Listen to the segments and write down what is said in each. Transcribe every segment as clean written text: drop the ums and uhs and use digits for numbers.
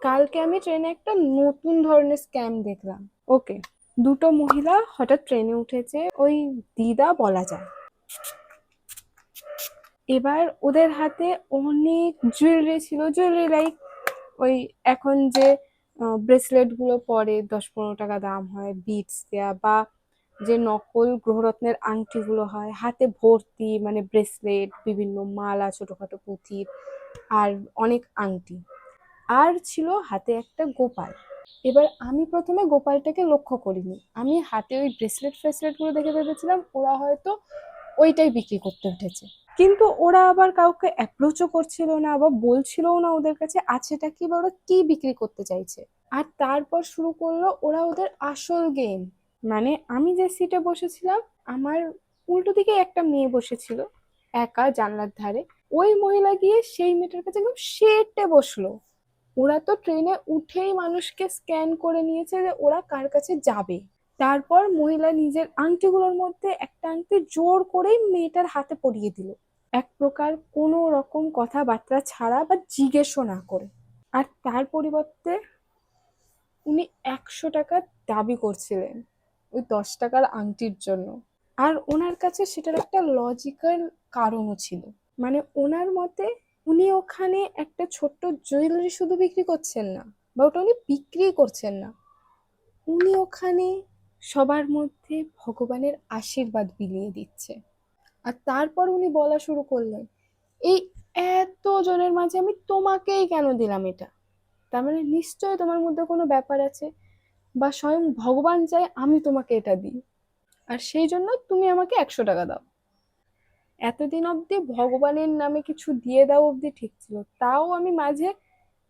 কালকে আমি ট্রেনে একটা নতুন ধরনের স্ক্যাম দেখলাম। ওকে, দুটো মহিলা হঠাৎ ট্রেনে উঠেছে, ওই দিদা বলা যায়। এবার ওদের হাতে অনেক জুয়েলারি ছিল, জুয়েলারি লাইক ওই এখন যে ব্রেসলেট গুলো পরে 10-15 টাকা দাম হয়, বিটস দেয়া, বা যে নকল গ্রহরত্নের আংটি গুলো হয়, হাতে ভর্তি মানে ব্রেসলেট, বিভিন্ন মালা, ছোটখাটো পুঁথির, আর অনেক আংটি। আর ছিল হাতে একটা গোপাল। এবার আমি প্রথমে গোপালটাকে লক্ষ্য করিনি, আমি হাতে ওই ব্রেসলেট ফ্রেসলেট গুলো দেখে ভেবেছিলাম ওরা হয়তো ওইটাই বিক্রি করতে উঠেছে। কিন্তু ওরা আবার কাউকে অ্যাপ্রোচও করছিল না বা বলছিলও না ওদের কাছে আছেটা কি বা ওরা কি বিক্রি করতে চাইছে। আর তারপর শুরু করলো ওরা ওদের আসল গেম। মানে আমি যে সিটে বসেছিলাম, আমার উল্টো দিকে একটা মেয়ে বসেছিল একা জানলার ধারে। ওই মহিলা গিয়ে সেই মেয়েটার কাছে একদম সেটে বসলো। ওরা তো ট্রেনে উঠেই মানুষকে স্ক্যান করে নিয়েছে যে ওরা কার কাছে যাবে। তারপর মহিলা নিজের আংটিগুলোর মধ্যে একটা আংটি জোর করেই মেয়েটার হাতে পরিয়ে দিল, এক প্রকার কোনো রকম কথাবার্তা ছাড়া বা জিজ্ঞেসও না করে। আর তার পরিবর্তে উনি 100 টাকা দাবি করছিলেন ওই 10 টাকার আংটির জন্য। আর ওনার কাছে সেটার একটা লজিক্যাল কারণও ছিল। মানে ওনার মতে উনি ওখানে একটা ছোট্ট জুয়েলারি শুধু বিক্রি করছেন না, বা ওটা উনি বিক্রি করছেন না, উনি ওখানে সবার মধ্যে ভগবানের আশীর্বাদ বিলিয়ে দিচ্ছে। আর তারপর উনি বলা শুরু করলেন, এই এত জনের মাঝে আমি তোমাকেই কেন দিলাম এটা, তার মানে নিশ্চয়ই তোমার মধ্যে কোনো ব্যাপার আছে, বা স্বয়ং ভগবান চায় আমি তোমাকে এটা দিই, আর সেই জন্য তুমি আমাকে 100 টাকা দাও। এতদিন অবধি ভগবানের নামে কিছু দিয়ে দাও অবধি ঠিক ছিল, তাও আমি মাঝে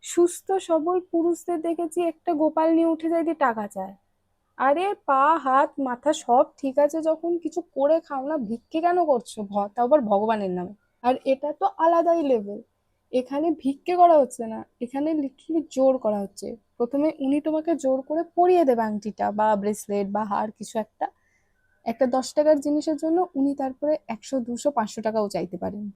সুস্থ সবল পুরুষদের দেখেছি একটা গোপাল নিয়ে উঠে যায় দিয়ে টাকা চায়। আরে পা হাত মাথা সব ঠিক আছে, যখন কিছু করে খাও না, ভিক্ষে কেন করছো, তাও আবার ভগবানের নামে। আর এটা তো আলাদাই লেভেল। এখানে ভিক্ষে করা হচ্ছে না, এখানে লিটারালি জোর করা হচ্ছে। প্রথমে উনি তোমাকে জোর করে পরিয়ে দেবে আংটিটা বা ব্রেসলেট বা হার কিছু একটা, একটা 10 টাকার জিনিসের জন্য উনি তারপরে 100, 200, 500 টাকাও চাইতে পারেন।